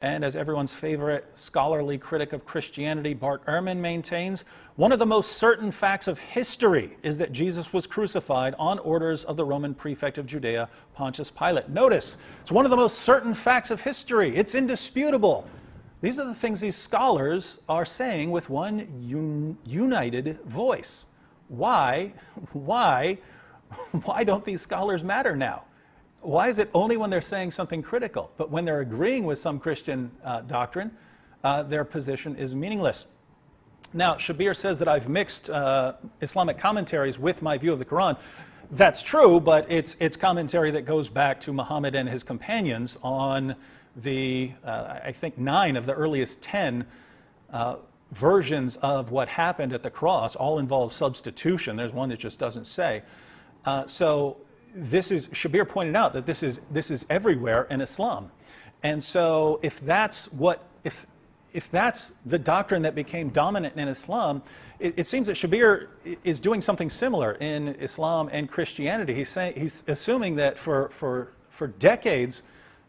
And as everyone's favorite scholarly critic of Christianity, Bart Ehrman, maintains, one of the most certain facts of history is that Jesus was crucified on orders of the Roman prefect of Judea, Pontius Pilate. Notice, it's one of the most certain facts of history. It's indisputable. These are the things these scholars are saying with one united voice. Why don't these scholars matter now? Why is it only when they're saying something critical, but when they're agreeing with some Christian doctrine, their position is meaningless? Now, Shebir says that I've mixed Islamic commentaries with my view of the Quran. That's true, but it's commentary that goes back to Muhammad and his companions on the, I think, 9 of the earliest 10 versions of what happened at the cross. All involve substitution. There's one that just doesn't say. This is, Shebir pointed out that this is everywhere in Islam. And so if that's the doctrine that became dominant in Islam, it seems that Shebir is doing something similar in Islam and Christianity. He's assuming that for decades,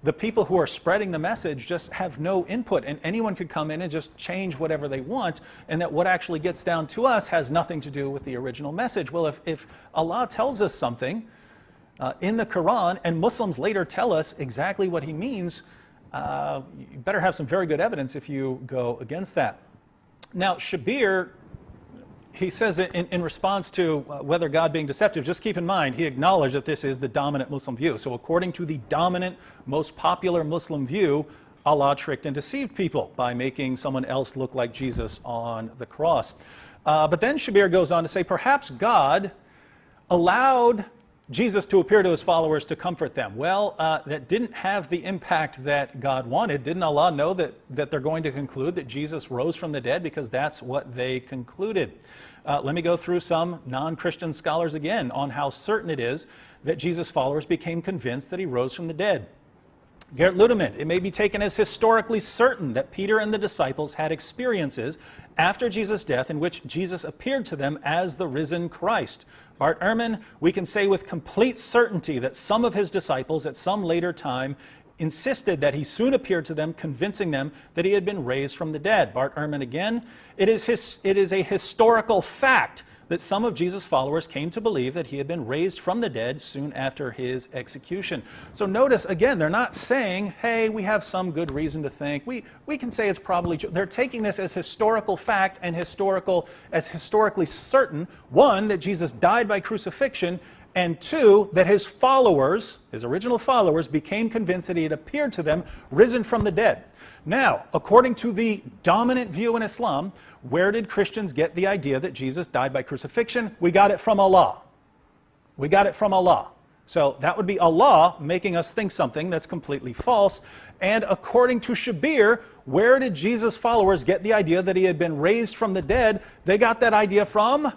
the people who are spreading the message just have no input, and anyone could come in and just change whatever they want, and that what actually gets down to us has nothing to do with the original message. Well, if Allah tells us something in the Quran, and Muslims later tell us exactly what he means, you better have some very good evidence if you go against that. Now, Shebir, he says that in response to whether God being deceptive, just keep in mind, he acknowledged that this is the dominant Muslim view. So according to the dominant, most popular Muslim view, Allah tricked and deceived people by making someone else look like Jesus on the cross. But then Shebir goes on to say, perhaps God allowed Jesus to appear to his followers to comfort them. Well, that didn't have the impact that God wanted. Didn't Allah know that they're going to conclude that Jesus rose from the dead? Because that's what they concluded. Let me go through some non-Christian scholars again on how certain it is that Jesus' followers became convinced that he rose from the dead. Gerrit Ludemann, it may be taken as historically certain that Peter and the disciples had experiences after Jesus' death in which Jesus appeared to them as the risen Christ. Bart Ehrman, we can say with complete certainty that some of his disciples at some later time insisted that he soon appeared to them, convincing them that he had been raised from the dead. Bart Ehrman again, it is a historical fact that some of Jesus' followers came to believe that he had been raised from the dead soon after his execution. So notice, again, they're not saying, hey, we have some good reason to think. We can say it's probably true. They're taking this as historical fact and historically certain, one, that Jesus died by crucifixion, and two, that his followers, his original followers, became convinced that he had appeared to them, risen from the dead. Now, according to the dominant view in Islam, where did Christians get the idea that Jesus died by crucifixion? We got it from Allah. We got it from Allah. So that would be Allah making us think something that's completely false. And according to Shebir, where did Jesus' followers get the idea that he had been raised from the dead? They got that idea from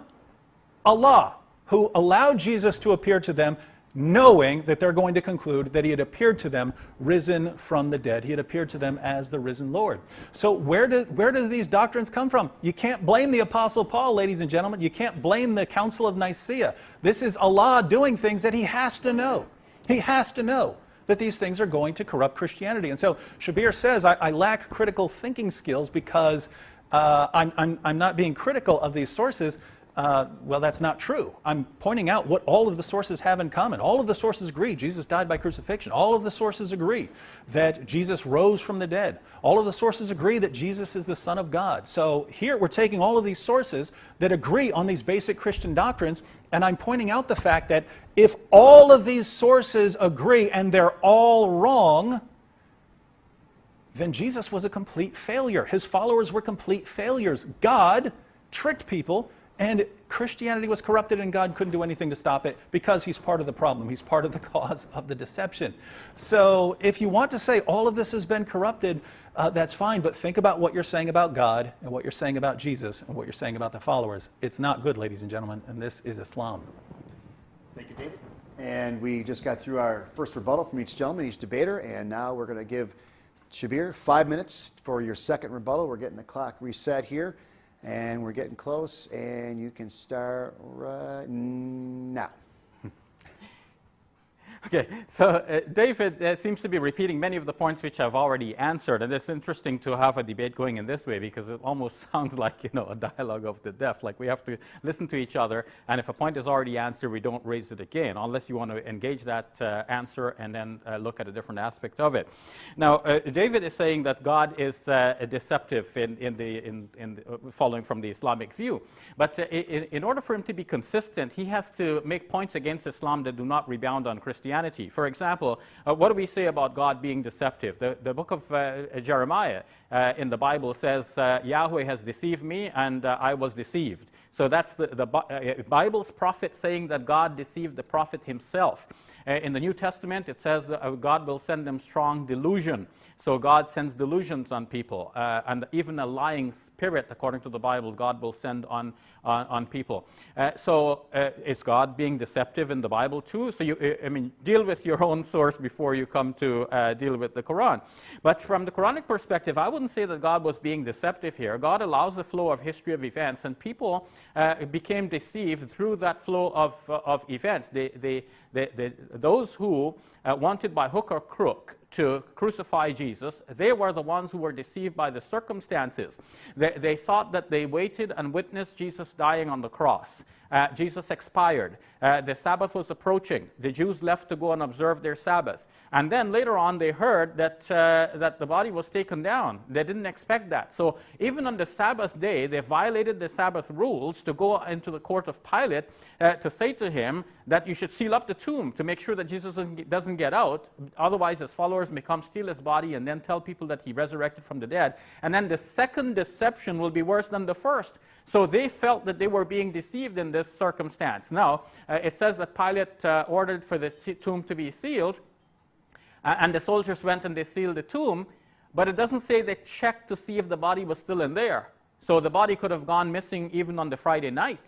Allah, who allowed Jesus to appear to them, knowing that they're going to conclude that he had appeared to them risen from the dead. He had appeared to them as the risen Lord. So where does these doctrines come from? You can't blame the Apostle Paul, ladies and gentlemen. You can't blame the Council of Nicaea. This is Allah doing things that he has to know. He has to know that these things are going to corrupt Christianity. And so Shebir says, I lack critical thinking skills because I'm not being critical of these sources. Well, that's not true. I'm pointing out what all of the sources have in common. All of the sources agree Jesus died by crucifixion. All of the sources agree that Jesus rose from the dead. All of the sources agree that Jesus is the Son of God. So here we're taking all of these sources that agree on these basic Christian doctrines, and I'm pointing out the fact that if all of these sources agree and they're all wrong, then Jesus was a complete failure. His followers were complete failures. God tricked people, and Christianity was corrupted, and God couldn't do anything to stop it because he's part of the problem. He's part of the cause of the deception. So if you want to say all of this has been corrupted, that's fine, but think about what you're saying about God and what you're saying about Jesus and what you're saying about the followers. It's not good, ladies and gentlemen, and this is Islam. Thank you, David. And we just got through our first rebuttal from each gentleman, each debater, and now we're going to give Shebir 5 minutes for your second rebuttal. We're getting the clock reset here. And we're getting close, and you can start right now. Okay, so David seems to be repeating many of the points which I've already answered, and it's interesting to have a debate going in this way because it almost sounds like, you know, a dialogue of the deaf. Like we have to listen to each other, and if a point is already answered, we don't raise it again, unless you want to engage that answer and then look at a different aspect of it. Now, David is saying that God is deceptive following from the Islamic view, but in order for him to be consistent, he has to make points against Islam that do not rebound on Christianity. For example, what do we say about God being deceptive? The book of Jeremiah in the Bible says, Yahweh has deceived me and I was deceived. So that's the Bible's prophet saying that God deceived the prophet himself. In the New Testament, it says that God will send them strong delusion. So God sends delusions on people, and even a lying spirit, according to the Bible, God will send on people. So is God being deceptive in the Bible too? So deal with your own source before you come to deal with the Quran. But from the Quranic perspective, I wouldn't say that God was being deceptive here. God allows the flow of history of events, and people became deceived through that flow of events. Those who wanted by hook or crook to crucify Jesus, they were the ones who were deceived by the circumstances. They thought that they waited and witnessed Jesus dying on the cross. Jesus expired. The Sabbath was approaching. The Jews left to go and observe their Sabbath. And then later on, they heard that the body was taken down. They didn't expect that. So even on the Sabbath day, they violated the Sabbath rules to go into the court of Pilate to say to him that you should seal up the tomb to make sure that Jesus doesn't get out. Otherwise, his followers may come steal his body and then tell people that he resurrected from the dead. And then the second deception will be worse than the first. So they felt that they were being deceived in this circumstance. Now, it says that Pilate ordered for the tomb to be sealed. And the soldiers went and they sealed the tomb, but it doesn't say they checked to see if the body was still in there. So the body could have gone missing even on the Friday night,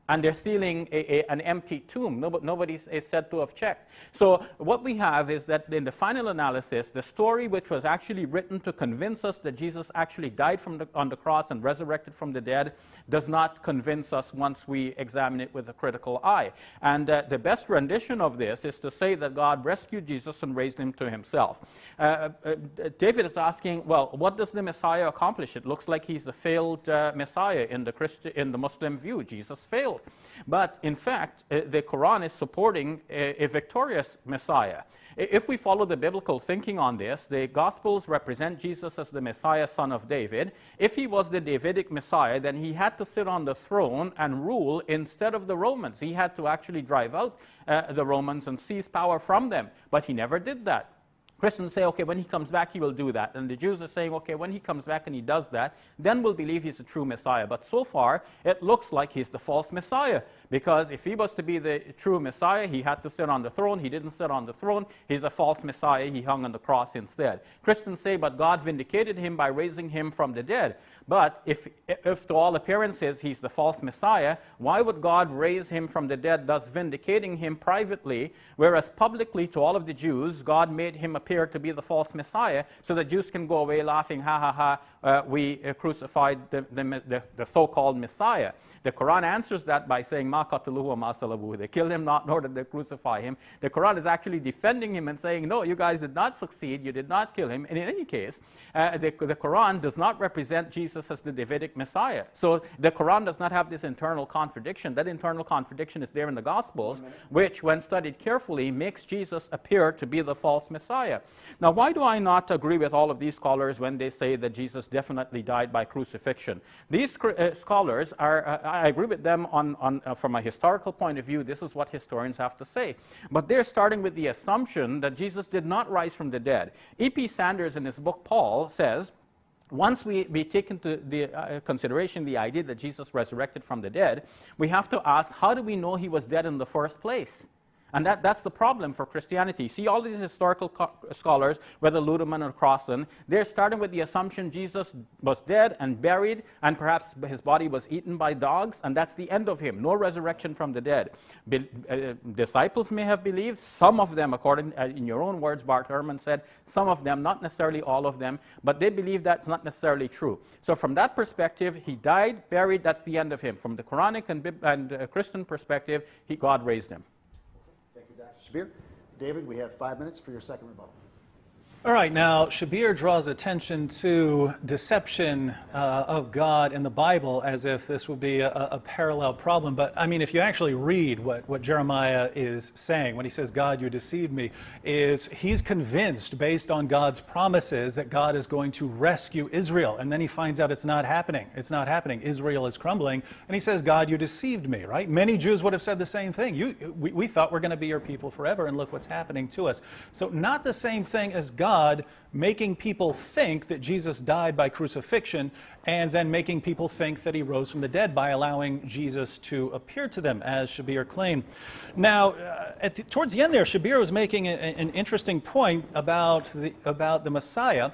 and they're sealing an empty tomb. Nobody is said to have checked. So what we have is that in the final analysis, the story which was actually written to convince us that Jesus actually died on the cross and resurrected from the dead does not convince us once we examine it with a critical eye. And the best rendition of this is to say that God rescued Jesus and raised him to himself. David is asking, well, what does the Messiah accomplish? It looks like he's a failed Messiah in the Muslim view. Jesus failed. But in fact, the Quran is supporting a victorious Messiah. If we follow the biblical thinking on this, the Gospels represent Jesus as the Messiah, son of David. If he was the Davidic Messiah, then he had to sit on the throne and rule instead of the Romans. He had to actually drive out the Romans and seize power from them. But he never did that. Christians say, okay, when he comes back, he will do that. And the Jews are saying, okay, when he comes back and he does that, then we'll believe he's a true Messiah. But so far, it looks like he's the false Messiah. Because if he was to be the true Messiah, he had to sit on the throne. He didn't sit on the throne. He's a false Messiah. He hung on the cross instead. Christians say, but God vindicated him by raising him from the dead. But if to all appearances he's the false Messiah, why would God raise him from the dead, thus vindicating him privately, whereas publicly to all of the Jews, God made him appear to be the false Messiah, so the Jews can go away laughing, ha ha ha, we crucified the so-called Messiah. The Quran answers that by saying, Ma qataluhu wa ma salabuhu. They killed him not, nor did they crucify him. The Quran is actually defending him and saying, no, you guys did not succeed, you did not kill him. And in any case, the Quran does not represent Jesus as the Davidic Messiah. So the Quran does not have this internal contradiction. That internal contradiction is there in the Gospels, which, when studied carefully, makes Jesus appear to be the false Messiah. Now, why do I not agree with all of these scholars when they say that Jesus definitely died by crucifixion? These scholars are, I agree with them from a historical point of view. This is what historians have to say. But they're starting with the assumption that Jesus did not rise from the dead. E.P. Sanders, in his book Paul, says, once we take into the consideration the idea that Jesus resurrected from the dead, we have to ask, how do we know he was dead in the first place? And that's the problem for Christianity. See, all these historical scholars, whether Ludemann or Crossan, they're starting with the assumption Jesus was dead and buried, and perhaps his body was eaten by dogs, and that's the end of him. No resurrection from the dead. Disciples may have believed, some of them, according in your own words, Bart Ehrman said, some of them, not necessarily all of them, but they believe that's not necessarily true. So from that perspective, he died, buried, that's the end of him. From the Quranic and Christian perspective, God raised him. Thank you, Dr. Shbir. David, we have 5 minutes for your second rebuttal. All right, now Shebir draws attention to deception of God in the Bible as if this would be a parallel problem. But I mean, if you actually read what Jeremiah is saying when he says, God, you deceived me, is he's convinced based on God's promises that God is going to rescue Israel. And then he finds out it's not happening. It's not happening. Israel is crumbling. And he says, God, you deceived me, right? Many Jews would have said the same thing. We thought we're going to be your people forever, and look what's happening to us. So not the same thing as God making people think that Jesus died by crucifixion and then making people think that he rose from the dead by allowing Jesus to appear to them, as Shebir claimed. Now, towards the end there, Shebir was making an interesting point about the Messiah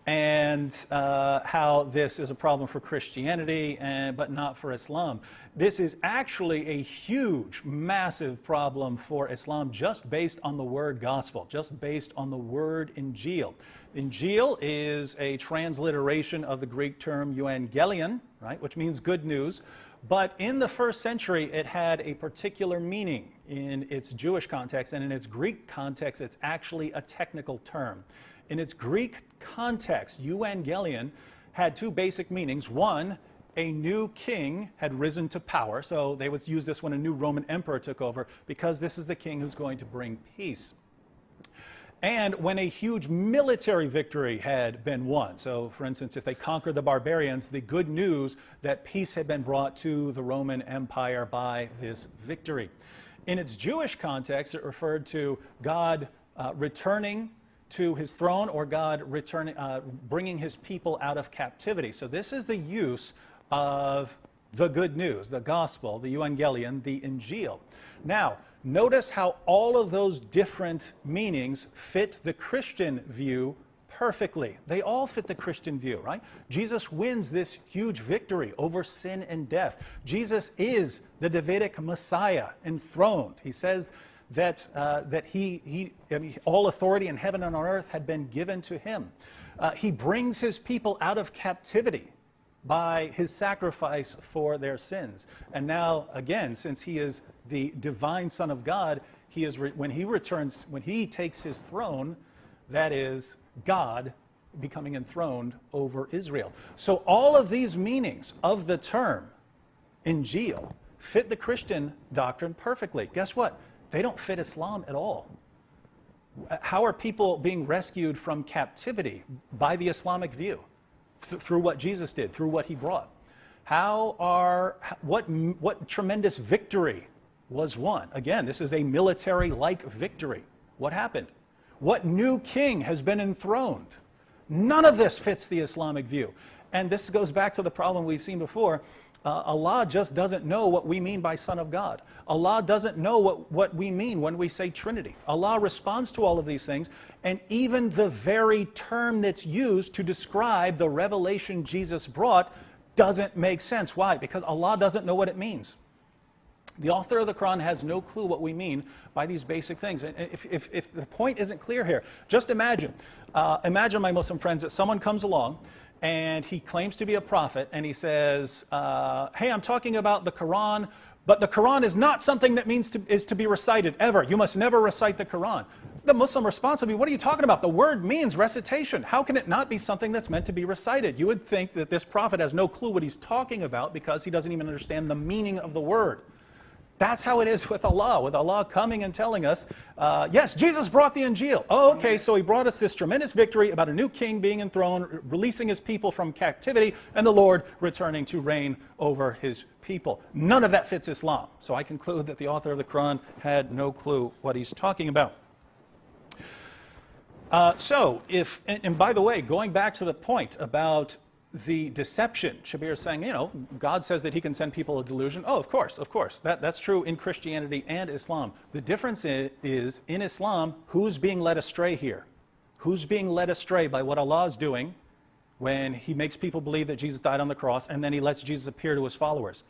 and how this is a problem for Christianity, but not for Islam. This is actually a huge, massive problem for Islam just based on the word gospel, just based on the word Injil. Injil is a transliteration of the Greek term euangelion, right, which means good news. But in the first century, it had a particular meaning in its Jewish context, and in its Greek context, it's actually a technical term. In its Greek context, euangelion had two basic meanings. One, a new king had risen to power. So they would use this when a new Roman emperor took over, because this is the king who's going to bring peace. And when a huge military victory had been won. So, for instance, if they conquered the barbarians, the good news that peace had been brought to the Roman Empire by this victory. In its Jewish context, it referred to God returning to his throne, or God bringing his people out of captivity. So this is the use of the good news, the gospel, the euangelion, the Injil. Now, notice how all of those different meanings fit the Christian view perfectly. They all fit the Christian view, right? Jesus wins this huge victory over sin and death. Jesus is the Davidic Messiah enthroned. He says that all authority in heaven and on earth had been given to him. He brings his people out of captivity by his sacrifice for their sins. And now, again, since he is the divine Son of God, when he returns, when he takes his throne, that is God becoming enthroned over Israel. So all of these meanings of the term Injil fit the Christian doctrine perfectly. Guess what? They don't fit Islam at all. How are people being rescued from captivity by the Islamic view? Through what Jesus did, through what he brought. What tremendous victory was won? Again, this is a military-like victory. What happened? What new king has been enthroned? None of this fits the Islamic view. And this goes back to the problem we've seen before. Allah just doesn't know what we mean by Son of God. Allah doesn't know what we mean when we say Trinity. Allah responds to all of these things, and even the very term that's used to describe the revelation Jesus brought doesn't make sense. Why? Because Allah doesn't know what it means. The author of the Quran has no clue what we mean by these basic things. And if the point isn't clear here, just imagine my Muslim friends, that someone comes along and he claims to be a prophet, and he says, hey, I'm talking about the Quran, but the Quran is not something that is to be recited ever. You must never recite the Quran. The Muslim response would be, what are you talking about? The word means recitation. How can it not be something that's meant to be recited? You would think that this prophet has no clue what he's talking about because he doesn't even understand the meaning of the word. That's how it is with Allah coming and telling us, yes, Jesus brought the Injil. Oh, okay, so he brought us this tremendous victory about a new king being enthroned, releasing his people from captivity, and the Lord returning to reign over his people. None of that fits Islam. So I conclude that the author of the Quran had no clue what he's talking about. And by the way, going back to the point about the deception, Shebir is saying, God says that he can send people a delusion. Oh, of course. That's true in Christianity and Islam. The difference is in Islam, who's being led astray here? Who's being led astray by what Allah is doing when he makes people believe that Jesus died on the cross and then he lets Jesus appear to his followers?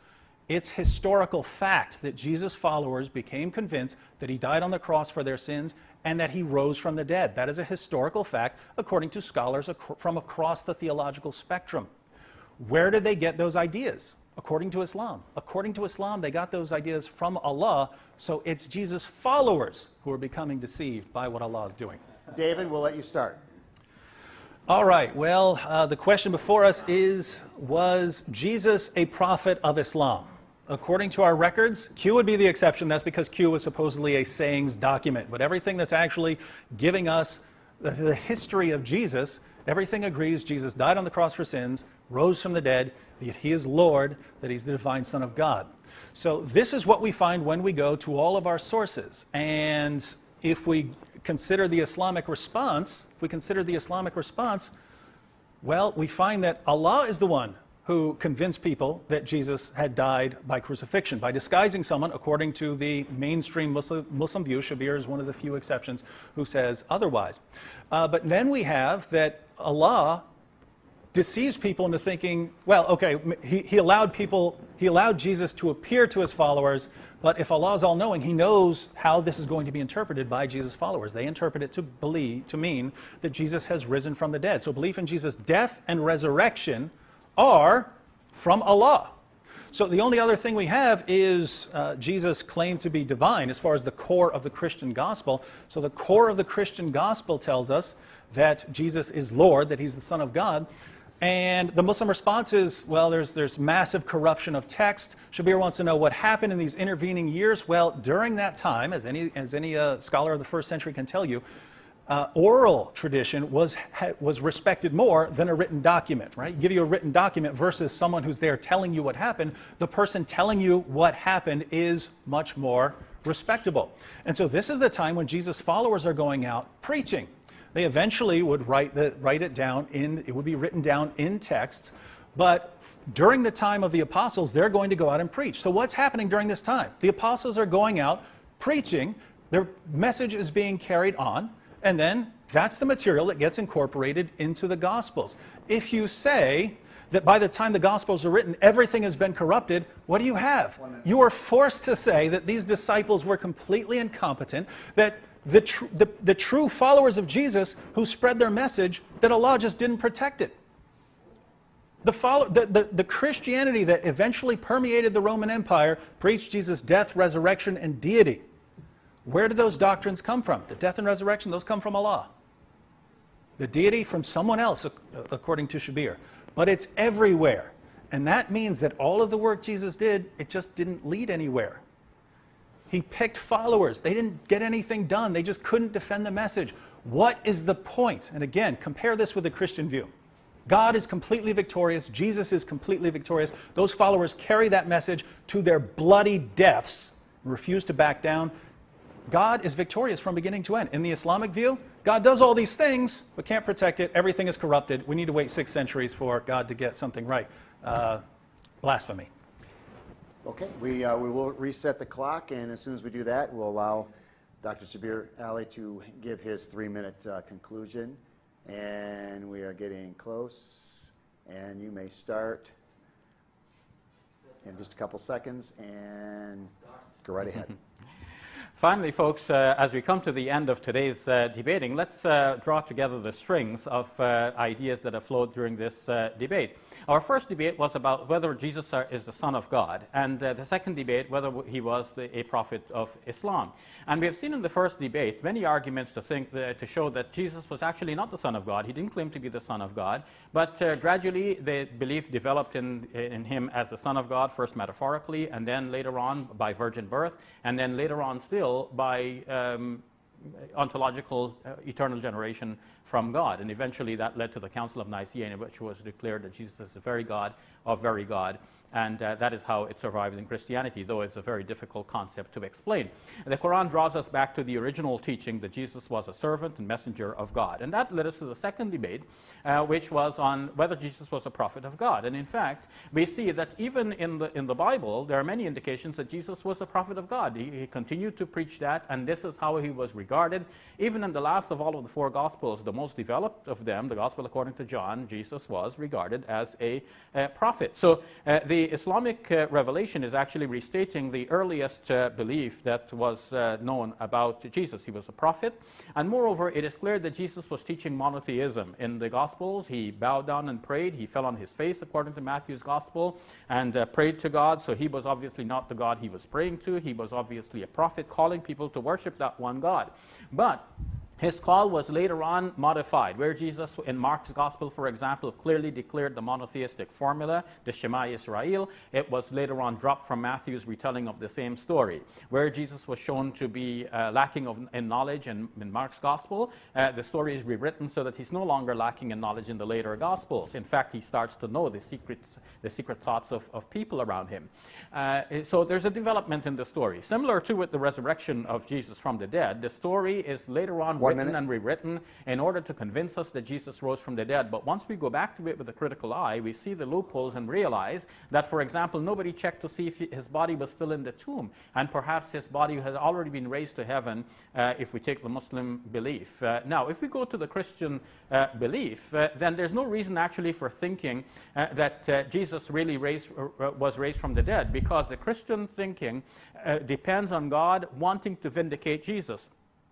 It's historical fact that Jesus' followers became convinced that he died on the cross for their sins and that he rose from the dead. That is a historical fact according to scholars from across the theological spectrum. Where did they get those ideas? According to Islam. According to Islam, they got those ideas from Allah, so it's Jesus' followers who are becoming deceived by what Allah is doing. David, we'll let you start. All right, well, the question before us is, was Jesus a prophet of Islam? According to our records, Q would be the exception. That's because Q was supposedly a sayings document. But everything that's actually giving us the history of Jesus, everything agrees Jesus died on the cross for sins, rose from the dead, that he is Lord, that he's the divine Son of God. So this is what we find when we go to all of our sources. And if we consider the Islamic response, well, we find that Allah is the one who convinced people that Jesus had died by crucifixion, by disguising someone, according to the mainstream Muslim view. Shebir is one of the few exceptions who says otherwise. But then we have that Allah deceives people into thinking, well, okay, he allowed Jesus to appear to his followers, but if Allah is all-knowing, he knows how this is going to be interpreted by Jesus' followers. They interpret it to mean that Jesus has risen from the dead. So belief in Jesus' death and resurrection are from Allah. So the only other thing we have is Jesus' claim to be divine as far as the core of the Christian gospel. So the core of the Christian gospel tells us that Jesus is Lord, that he's the Son of God. And the Muslim response is, well, there's massive corruption of text. Shebir wants to know what happened in these intervening years. Well, during that time, as any scholar of the first century can tell you, oral tradition was respected more than a written document, right? Give you a written document versus someone who's there telling you what happened. The person telling you what happened is much more respectable. And so this is the time when Jesus' followers are going out preaching. They eventually would write it down it would be written down in texts, but during the time of the apostles, they're going to go out and preach. So what's happening during this time? The apostles are going out preaching, their message is being carried on, and then that's the material that gets incorporated into the Gospels. If you say that by the time the Gospels are written, everything has been corrupted, what do you have? You are forced to say that these disciples were completely incompetent, that the true followers of Jesus who spread their message, that Allah just didn't protect it. The Christianity that eventually permeated the Roman Empire preached Jesus' death, resurrection, and deity. Where did those doctrines come from? The death and resurrection, those come from Allah. The deity from someone else, according to Shebir. But it's everywhere. And that means that all of the work Jesus did, it just didn't lead anywhere. He picked followers. They didn't get anything done. They just couldn't defend the message. What is the point? And again, compare this with the Christian view. God is completely victorious. Jesus is completely victorious. Those followers carry that message to their bloody deaths, refuse to back down. God is victorious from beginning to end. In the Islamic view, God does all these things, but can't protect it. Everything is corrupted. We need to wait 6 centuries for God to get something right. Blasphemy. Okay, we will reset the clock, and as soon as we do that, we'll allow Dr. Shebir Ali to give his 3-minute conclusion. And we are getting close, and you may start in just a couple seconds, and go right ahead. Finally, folks, as we come to the end of today's debating, let's draw together the strings of ideas that have flowed during this debate. Our first debate was about whether Jesus is the Son of God, and the second debate, whether he was a prophet of Islam. And we have seen in the first debate many arguments to show that Jesus was actually not the Son of God. He didn't claim to be the Son of God, but gradually the belief developed in him as the Son of God, first metaphorically, and then later on by virgin birth, and then later on still by ontological eternal generation from God. And eventually that led to the Council of Nicaea, in which was declared that Jesus is the very God of very God. And that is how it survives in Christianity, though it's a very difficult concept to explain. And the Quran draws us back to the original teaching that Jesus was a servant and messenger of God. And that led us to the second debate, which was on whether Jesus was a prophet of God. And in fact, we see that even in the Bible, there are many indications that Jesus was a prophet of God. He continued to preach that, and this is how he was regarded. Even in the last of all of the 4 Gospels, the most developed of them, the Gospel according to John, Jesus was regarded as a prophet. So the the Islamic revelation is actually restating the earliest belief that was known about Jesus. He was a prophet, and moreover, it is clear that Jesus was teaching monotheism. In the Gospels, he bowed down and prayed. He fell on his face, according to Matthew's Gospel, and prayed to God. So he was obviously not the God he was praying to. He was obviously a prophet calling people to worship that one God. But his call was later on modified, where Jesus, in Mark's Gospel, for example, clearly declared the monotheistic formula, the Shema Yisrael. It was later on dropped from Matthew's retelling of the same story. Where Jesus was shown to be lacking in knowledge in Mark's Gospel, the story is rewritten so that he's no longer lacking in knowledge in the later Gospels. In fact, he starts to know the secret thoughts of people around him. So there's a development in the story. Similar to with the resurrection of Jesus from the dead, the story is later on written and rewritten in order to convince us that Jesus rose from the dead. But once we go back to it with a critical eye, we see the loopholes and realize that, for example, nobody checked to see if his body was still in the tomb. And perhaps his body had already been raised to heaven if we take the Muslim belief. Now, if we go to the Christian belief, then there's no reason actually for thinking that Jesus really was raised from the dead, because the Christian thinking depends on God wanting to vindicate Jesus.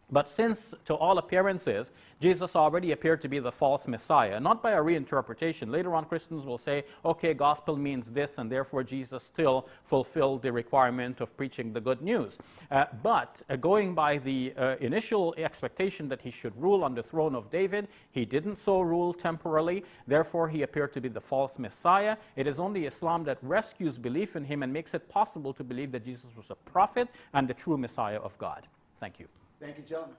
But since, to all appearances, Jesus already appeared to be the false Messiah, not by a reinterpretation. Later on, Christians will say, okay, gospel means this, and therefore Jesus still fulfilled the requirement of preaching the good news. But going by the initial expectation that he should rule on the throne of David, he didn't so rule temporarily. Therefore, he appeared to be the false Messiah. It is only Islam that rescues belief in him and makes it possible to believe that Jesus was a prophet and the true Messiah of God. Thank you. Thank you, gentlemen.